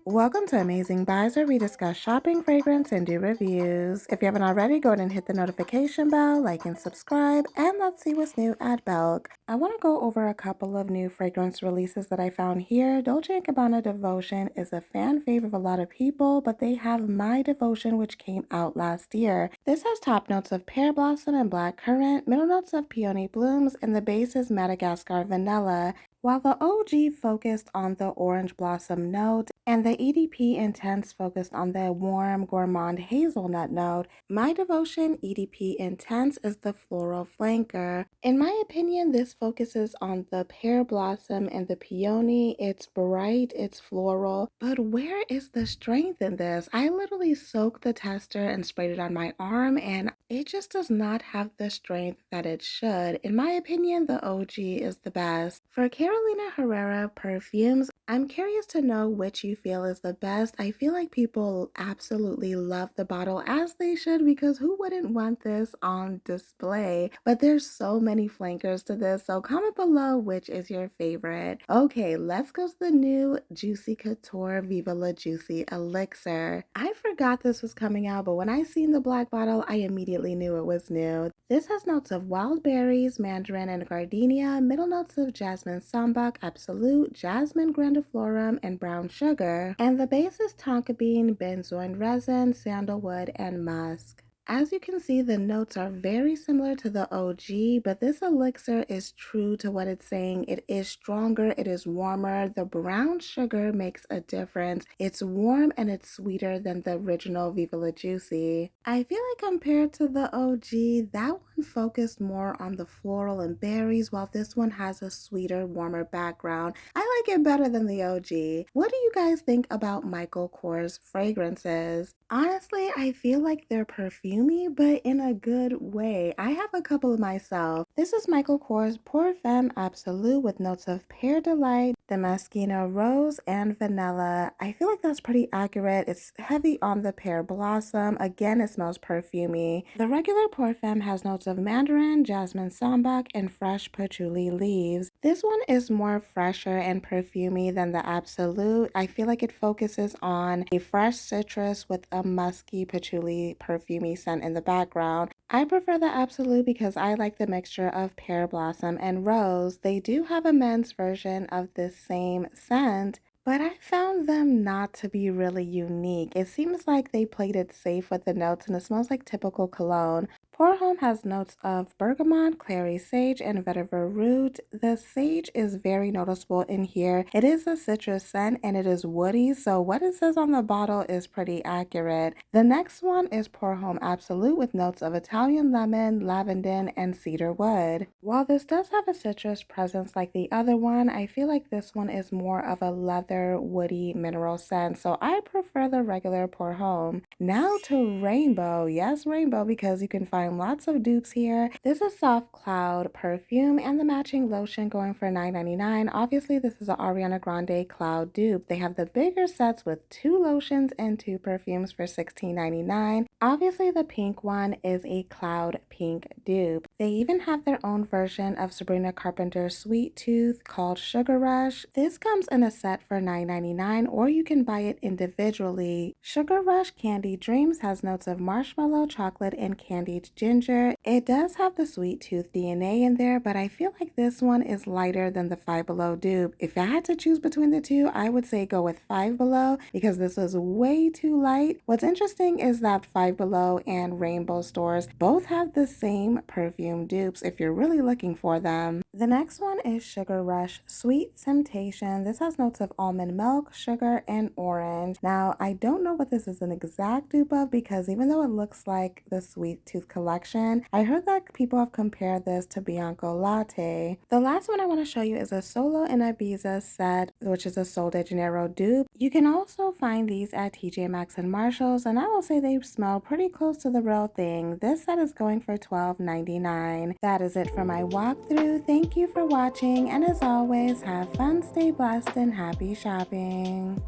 Welcome to Amazing Buys, where we discuss shopping, fragrance, and do reviews. If you haven't already, go ahead and hit the notification bell, like and subscribe, and let's see what's new at Belk. I want to go over a couple of new fragrance releases that I found here. Dolce & Gabbana Devotion is a fan favorite of a lot of people, but they have My Devotion, which came out last year. This has top notes of pear blossom and black currant, middle notes of peony blooms, and the base is Madagascar vanilla. While the OG focused on the orange blossom note and the EDP Intense focused on the warm gourmand hazelnut note, My Devotion EDP Intense is the floral flanker. In my opinion, this focuses on the pear blossom and the peony. It's bright, it's floral, but where is the strength in this? I literally soaked the tester and sprayed it on my arm, and it just does not have the strength that it should. In my opinion, the OG is the best. For Carolina Herrera perfumes, I'm curious to know which you feel is the best. I feel like people absolutely love the bottle, as they should, because who wouldn't want this on display? But there's so many flankers to this, so comment below which is your favorite. Okay, let's go to the new Juicy Couture Viva La Juicy Elixir. I forgot this was coming out, but when I seen the black bottle, I immediately knew it was new. This has notes of wild berries, mandarin, and gardenia, middle notes of jasmine sambac, absolute, jasmine grandiflorum, and brown sugar, and the base is tonka bean, benzoin resin, sandalwood, and musk. As you can see, the notes are very similar to the OG, but this elixir is true to what it's saying. It is stronger, it is warmer. The brown sugar makes a difference. It's warm and it's sweeter than the original Viva La Juicy. I feel like compared to the OG, that one focused more on the floral and berries, while this one has a sweeter, warmer background. I like it better than the OG. What do you guys think about Michael Kors fragrances? Honestly, I feel like they're perfumey, but in a good way. I have a couple of myself. This is Michael Kors Pour Femme Absolute with notes of Pear Delight, Damasceno Rose, and Vanilla. I feel like that's pretty accurate. It's heavy on the pear blossom. Again, it smells perfumey. The regular Pour Femme has notes of mandarin, jasmine sambac, and fresh patchouli leaves. This one is more fresher and perfumey than the Absolute. I feel like it focuses on a fresh citrus with a musky patchouli perfumey scent in the background. I prefer the Absolute because I like the mixture of pear blossom and rose. They do have a men's version of this same scent, but I found them not to be really unique. It seems like they played it safe with the notes and it smells like typical cologne. Pour Homme has notes of bergamot, clary sage, and vetiver root. The sage is very noticeable in here. It is a citrus scent and it is woody, so what it says on the bottle is pretty accurate. The next one is Pour Homme Absolute with notes of Italian lemon, lavender, and cedar wood. While this does have a citrus presence like the other one, I feel like this one is more of a leather, woody, mineral scent, so I prefer the regular Pour Homme. Now to Rainbow. Yes, Rainbow, because you can find lots of dupes here. This is Soft Cloud perfume and the matching lotion going for $9.99. Obviously, this is an Ariana Grande Cloud dupe. They have the bigger sets with 2 lotions and 2 perfumes for $16.99. Obviously, the pink one is a Cloud Pink dupe. They even have their own version of Sabrina Carpenter's Sweet Tooth called Sugar Rush. This comes in a set for $9.99, or you can buy it individually. Sugar Rush Candy Dreams has notes of marshmallow, chocolate, and candied ginger. It does have the Sweet Tooth DNA in there, but I feel like this one is lighter than the Five Below dupe. If I had to choose between the two, I would say go with Five Below because this is way too light. What's interesting is that Five Below and Rainbow stores both have the same perfume dupes if you're really looking for them. The next one is Sugar Rush Sweet Temptation. This has notes of almond milk, sugar, and orange. Now, I don't know what this is an exact dupe of because even though it looks like the Sweet Tooth collection, I heard that people have compared this to Bianco Latte. The last one I want to show you is a Solo in Ibiza set, which is a Sol de Janeiro dupe. You can also find these at TJ Maxx and Marshalls, and I will say they smell pretty close to the real thing. This set is going for $12.99. That is it for my walkthrough. Thank you for watching, and as always, have fun, stay blessed, and happy shopping.